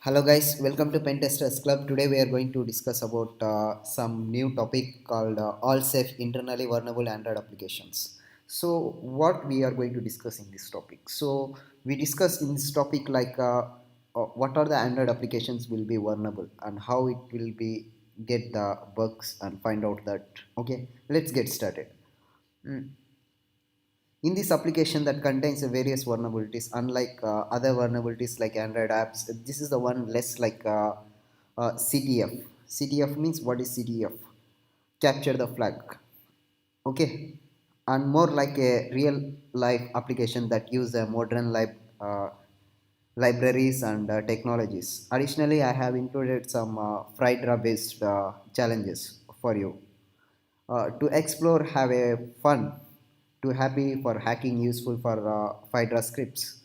Hello guys, welcome to Pentesters Club. Today we are going to discuss about some new topic called Allsafe internally vulnerable Android applications. So what we are going to discuss in this topic? So we discuss in this topic what are the Android applications will be vulnerable and how it will be get the bugs and find out that. Okay, let's get started. Mm. In this application that contains various vulnerabilities, unlike other vulnerabilities like Android apps, this is the one less like CTF. CTF means what is CTF? Capture the flag. Okay, and more like a real life application that use modern uh, libraries and technologies. Additionally, I have included some Frida based challenges for you to explore, have a fun, to happy for hacking, useful for Phaedra scripts.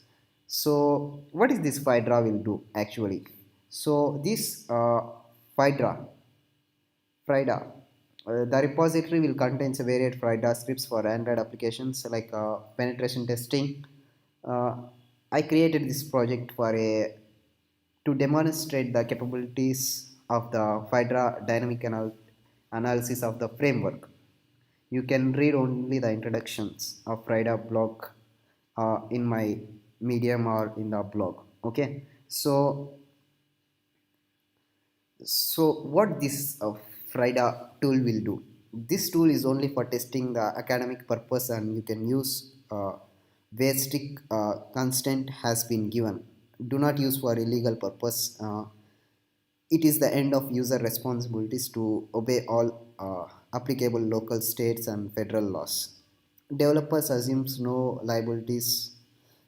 So what is this Phaedra will do actually? So this Phaedra, Frida, the repository will contain various Frida scripts for Android applications like penetration testing. Uh, I created this project for a to demonstrate the capabilities of the Phaedra dynamic analysis of the framework. You can read only the introductions of Frida blog in my medium or in the blog. Okay, so what this Frida tool will do? This tool is only for testing the academic purpose, and you can use where strict constant has been given. Do not use for illegal purpose. It is the end of user responsibilities to obey all applicable local states and federal laws. Developers assumes no liabilities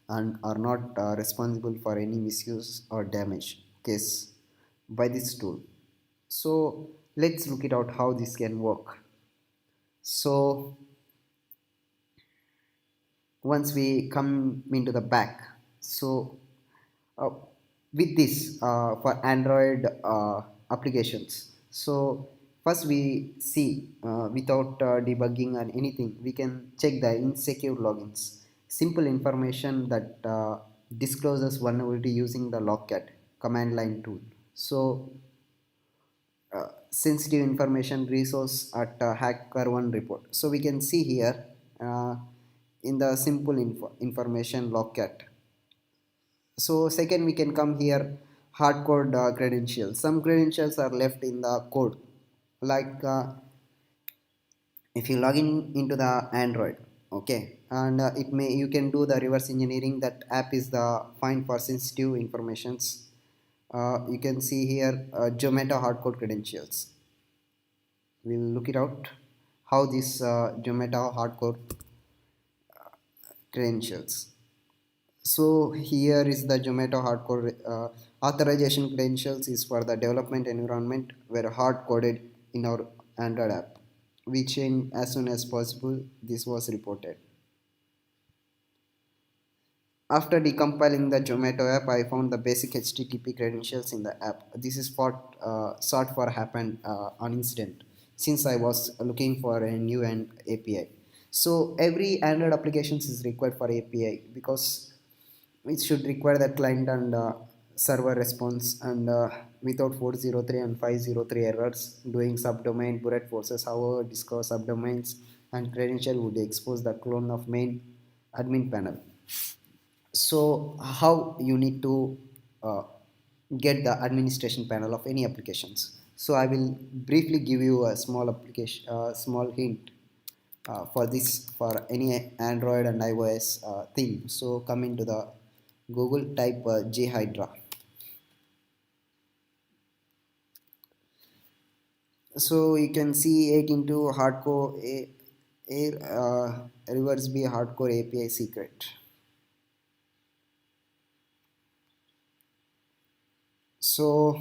and are not responsible for any misuse or damage case by this tool. So let's look it out how this can work. So once we come into the back, so uh, with this for Android applications, so first we see without debugging or anything, we can check the insecure logins, simple information that discloses vulnerability using the logcat command line tool. So sensitive information resource at hacker1 report. So we can see here uh, in the simple information logcat. So second we can come here hardcode credentials. Some credentials are left in the code, like if you log in into the Android, okay, and it may you can do the reverse engineering. That app is the find for sensitive informations. You can see here Zomato hardcode credentials. We'll look it out how this Zomato hardcode credentials. So here is the Zomato hardcore authorization credentials is for the development environment were hard coded in our Android app. We change as soon as possible. This was reported. After decompiling the Zomato app, I found the basic HTTP credentials in the app. This is what sought for happened on incident since I was looking for a new API. So every Android applications is required for API because it should require the client and server response, and without 403 and 503 errors doing subdomain brute forces, however discover subdomains and credential would expose the clone of main admin panel. So how you need to uh, get the administration panel of any applications? So I will briefly give you a small application small hint for this for any Android and iOS thing. So come into the Google, type Hydra. So you can see 8 into hardcore reverse B hardcore API secret. So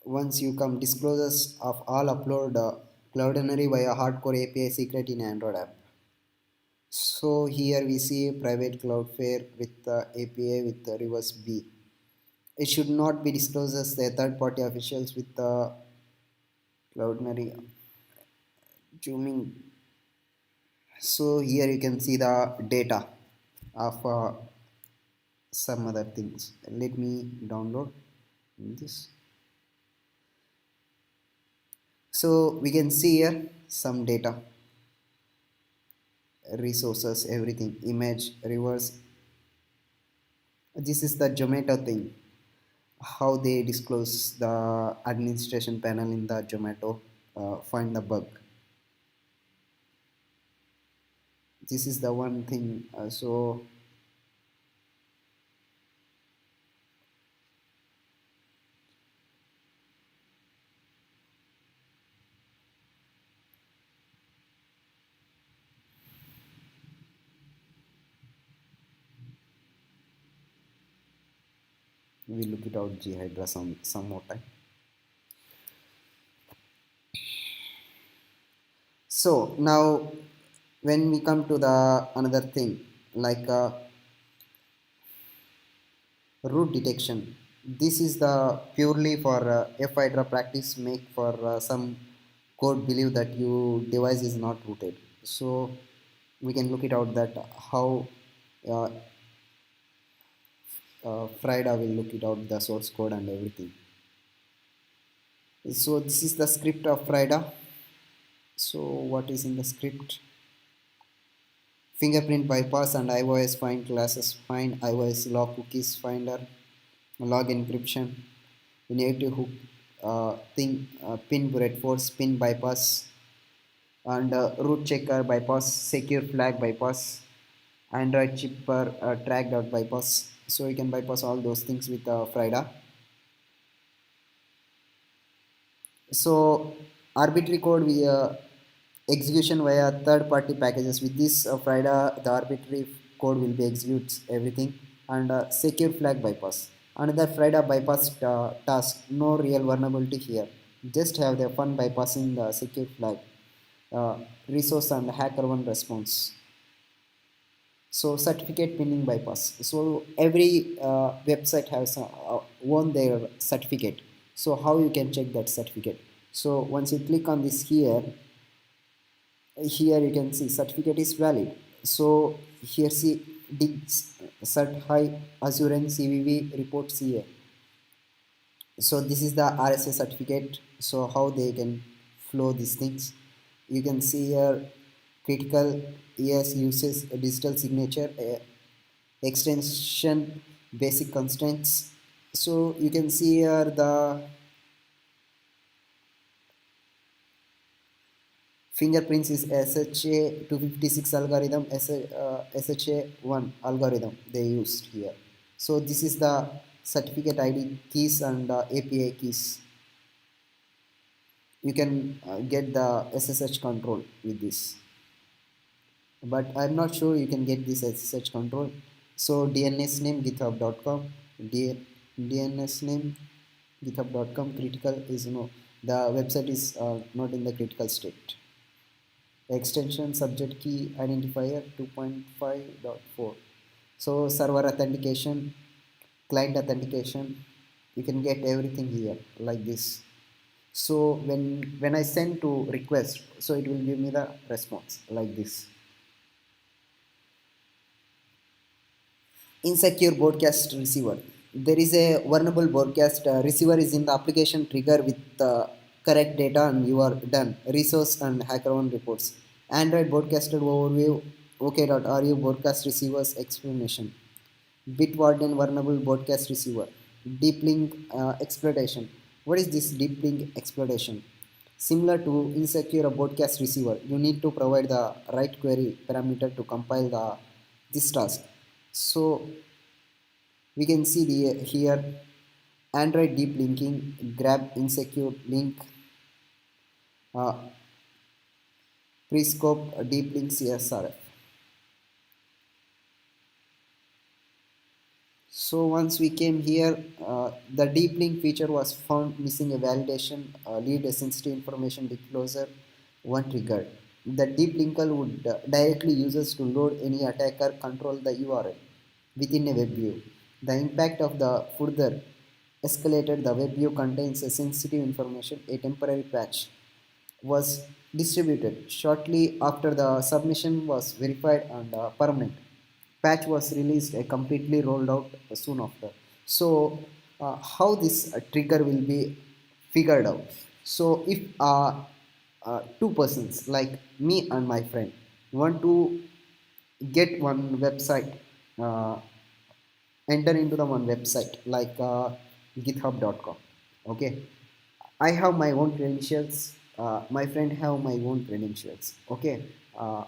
once you come disclosures of all upload cloudinary via hardcore API secret in Android app. So here we see private Cloudflare with the API with the reverse B. It should not be disclosed as the third party officials with the cloudinary zooming. So here you can see the data of some other things. Let me download this. So we can see here some data, resources, everything, image, reverse. This is the Zomato thing, how they disclose the administration panel in the Zomato, find the bug. This is the one thing. So we look it out G Hydra some more time. So now when we come to the another thing, like root detection, this is the purely for F Hydra practice make for some code believe that your device is not rooted. So we can look it out that how uh, Frida will look it out the source code and everything. So this is the script of Frida. So what is in the script? Fingerprint bypass and iOS find classes find iOS log cookies finder, log encryption, native hook thing, pin brute force, pin bypass, and root checker bypass, secure flag bypass, Android chipper track dot bypass. So you can bypass all those things with Frida. So arbitrary code via execution via third-party packages. With this Frida, the arbitrary code will be executes everything, and secure flag bypass. Another Frida bypass task. No real vulnerability here. Just have the fun bypassing the secure flag. Resource and hacker one response. So certificate pinning bypass. So every website has won their certificate. So how you can check that certificate? So once you click on this here, here you can see certificate is valid. So here see digs cert high assurance CVV report CA. So this is the RSA certificate. So how they can flow these things, you can see here critical yes uses digital signature, extension basic constraints. So you can see here the fingerprints is SHA 256 algorithm, SHA 1 algorithm they used here. So this is the certificate ID keys and API keys. You can get the SSH control with this, but I'm not sure you can get this SSH control. So DNS name github.com, DNS name github.com, critical is no, the website is not in the critical state. Extension subject key identifier 2.5.4. So server authentication, client authentication, you can get everything here like this. So when I send to request, so it will give me the response like this. Insecure broadcast receiver, there is a vulnerable broadcast receiver is in the application trigger with the correct data and you are done. Resource and hacker one reports. Android broadcasted overview, ok.ru broadcast receivers explanation. Bitwarden vulnerable broadcast receiver. Deep link exploitation. What is this deep link exploitation? Similar to insecure broadcast receiver, you need to provide the right query parameter to compile the this task. So we can see the here Android deep linking, grab insecure link, uh, prescope deep link CSRF. So once we came here, the deep link feature was found missing a validation, lead a sensitive information disclosure, one triggered. The deep linker would directly users to load any attacker control the URL within a web view. The impact of the further escalated. The web view contains a sensitive information. A temporary patch was distributed shortly after the submission was verified and permanent. patch was released completely rolled out soon after. So how this trigger will be figured out? So if two persons like me and my friend want to get one website, uh, enter into the one website like github.com. Okay, I have my own credentials, my friend have my own credentials. Okay, uh,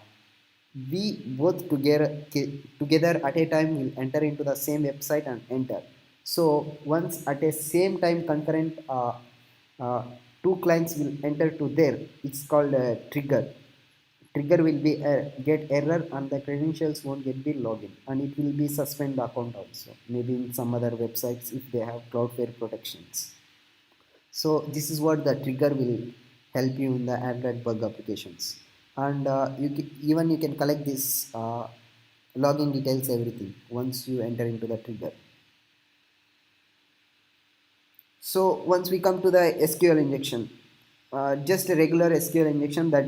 we both together at a time will enter into the same website and enter. So once at a same time concurrent, uh, two clients will enter to there, it's called a trigger. Trigger will be get error and the credentials won't get the login, and it will be suspend the account also, maybe in some other websites if they have cloudflare protections. So this is what the trigger will help you in the Android bug applications. And even you can collect this login details, everything, once you enter into the trigger. So once we come to the SQL injection, just a regular SQL injection that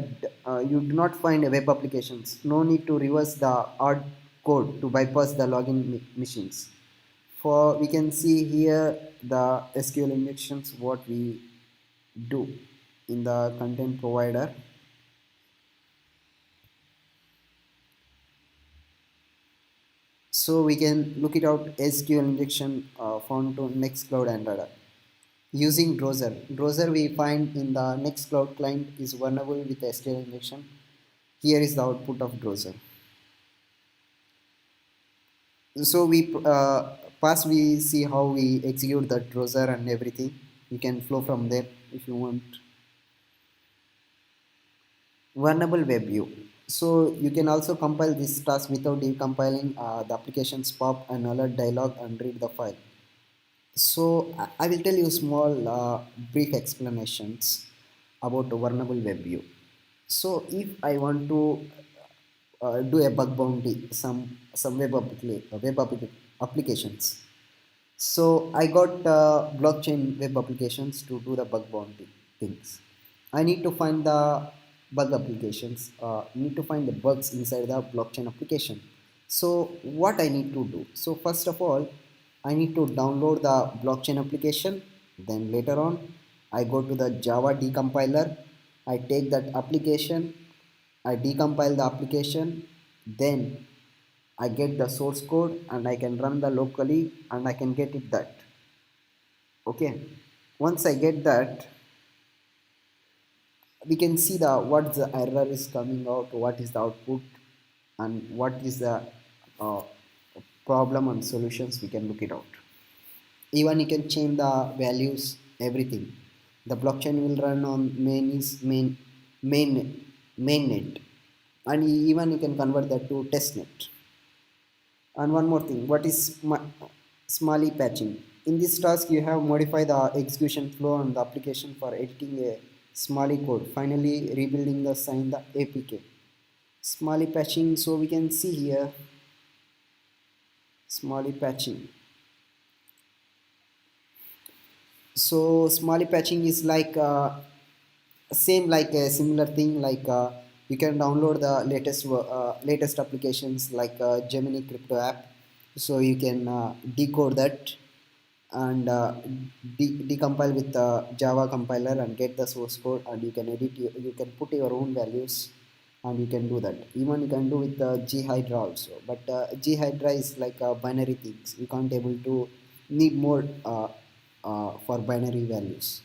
you do not find web applications. No need to reverse the hard code to bypass the login machines. For we can see here the SQL injections what we do in the content provider. So we can look it out SQL injection found to Nextcloud Android. Using browser. Browser we find in the Nextcloud client is vulnerable with SQL injection. Here is the output of browser. So we first we see how we execute that browser and everything. You can flow from there if you want. Vulnerable web view. So you can also compile this task without decompiling the application's pop and alert dialog and read the file. So I will tell you small brief explanations about the vulnerable web view. So if I want to do a bug bounty, some applications. So I got blockchain web applications to do the bug bounty things. I need to find the bug applications, need to find the bugs inside the blockchain application. So what I need to do? So first of all, I need to download the blockchain application. Then later on, I go to the Java decompiler. I take that application, I decompile the application, then I get the source code and I can run the locally and I can get it that. Okay. Once I get that, we can see the what the error is coming out, what is the output, and what is the uh, problem and solutions. We can look it out. Even you can change the values, everything. The blockchain will run on main mainnet, and even you can convert that to testnet. And one more thing, what is smally patching? In this task, you have modified the execution flow on the application for editing a smally code, finally rebuilding the sign the APK. Smally patching, so we can see here smally patching. So smally patching is like same like a similar thing like you can download the latest applications like Gemini crypto app, so you can decode that and decompile with the Java compiler and get the source code, and you can you can put your own values and you can do that. Even you can do with the G-Hydra also, but G-Hydra is like binary things, you can't able to need more for binary values.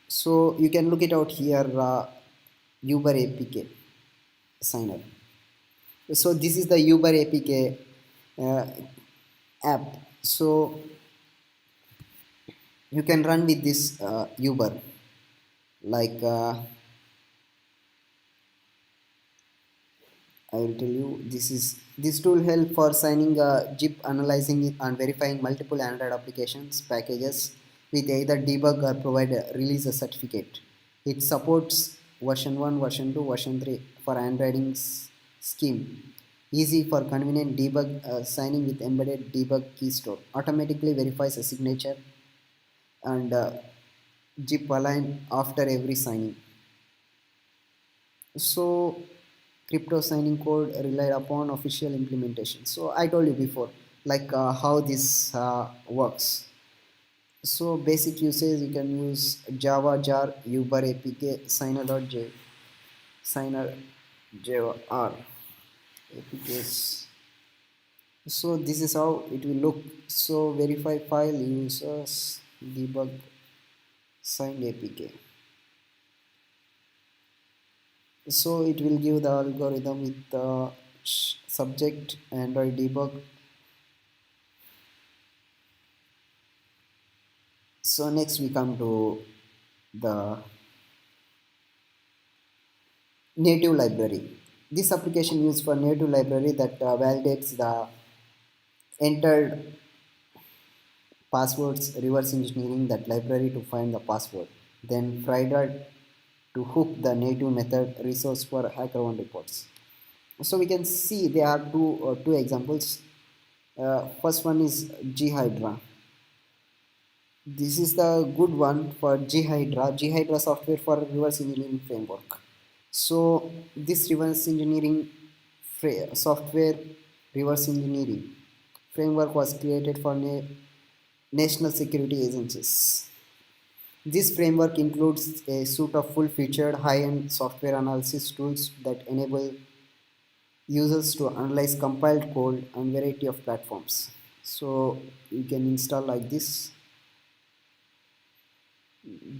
So you can look it out here, Uber APK signer. So this is the Uber APK uh, app. So you can run with this Uber like I will tell you, this tool help for signing zip, analyzing it and verifying multiple Android applications packages with either debug or provide a release a certificate. It supports version 1, version 2, version 3 for Android scheme. Easy for convenient debug, signing with embedded debug key store. Automatically verifies a signature and zip align after every signing. So crypto signing code relied upon official implementation. So I told you before, like how this works. So basic usage, you can use Java jar uber apk signer.j signer java r apks. So this is how it will look. So verify file users debug signed apk. So it will give the algorithm with the subject android debug. So next we come to the native library. This application used for native library that validates the entered passwords, reverse engineering that library to find the password. Then Frida to hook the native method resource for HackerOne reports. So we can see there are two examples. First one is G-Hydra. This is the good one for G-Hydra. G-Hydra software for reverse engineering framework. So this reverse engineering software reverse engineering framework was created for national security agencies. This framework includes a suite of full-featured high-end software analysis tools that enable users to analyze compiled code on variety of platforms. So you can install like this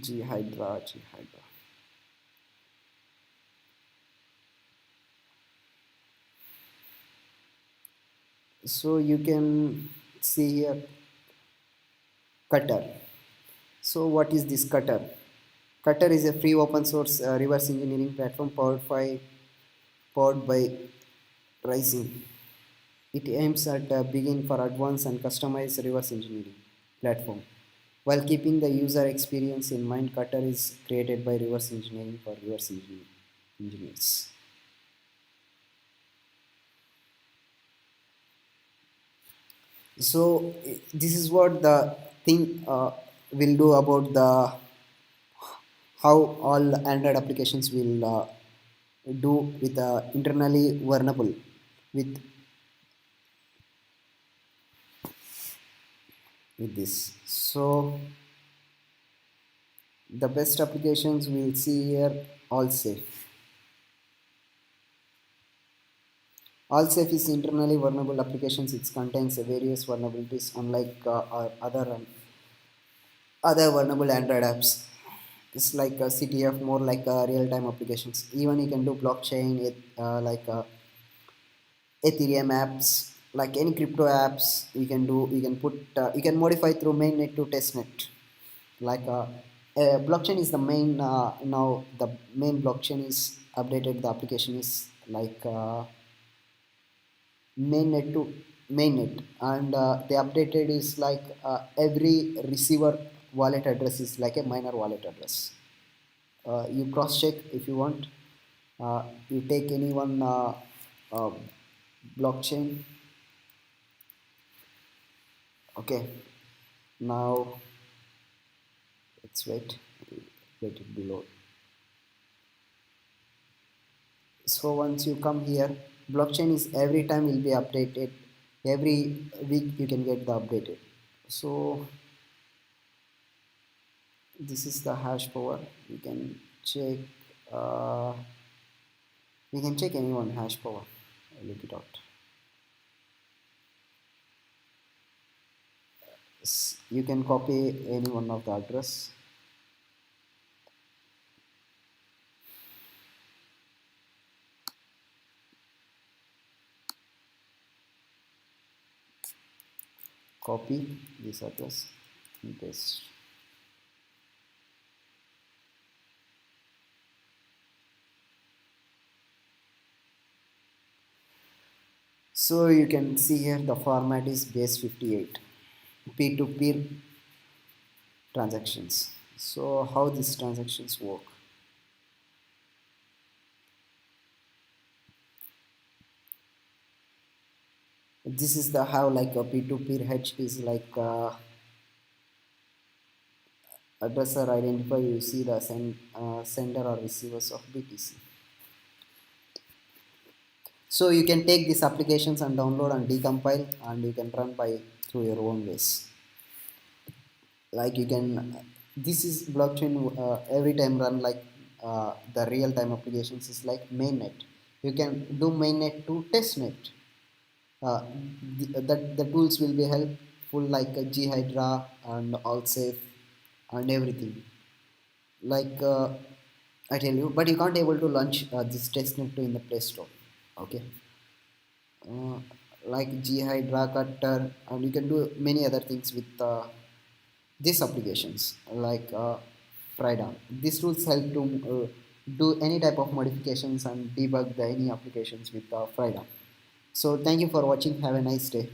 G-Hydra. So you can see here Cutter. So what is this Cutter? Cutter is a free open source reverse engineering platform powered by Rising. It aims at being for advanced and customized reverse engineering platform. While keeping the user experience in mind, Cutter is created by reverse engineering for engineers. So this is what the thing will do about the how all Android applications will do with internally vulnerable with this. So the best applications we'll see here. Allsafe is internally vulnerable applications. It contains various vulnerabilities unlike our other vulnerable Android apps. It's like a CTF, more like real-time applications. Even you can do blockchain, like Ethereum apps, like any crypto apps. You can do. You can put. You can modify through mainnet to testnet. Like blockchain is the main. Now the main blockchain is updated. The application is like mainnet to mainnet, and the updated is like every receiver wallet address is like a minor wallet address. You cross check if you want. You take any one uh, blockchain. Okay, now let's wait it below. So once you come here, blockchain is every time will be updated. Every week you can get the updated. So this is the hash power. You can check. uh, we can check any one hash power. I'll look it out. You can copy any one of the address. Copy this address and paste. So you can see here the format is base 58 peer-to-peer transactions. So how these transactions work? This is the how like a peer-to-peer hedge is like addresser identify. You see the sender or receivers of BTC. So you can take these applications and download and decompile, and you can run by through your own ways. Like you can, this is blockchain, every time run like the real time applications is like mainnet. You can do mainnet to testnet. uh, the tools will be helpful like G-Hydra and Allsafe and everything. Like I tell you, but you can't able to launch this testnet to in the Play Store. Okay, uh, like G-Hydra cutter, and you can do many other things with these applications like Frida. These tools help to do any type of modifications and debug the any applications with Frida. So thank you for watching. Have a nice day.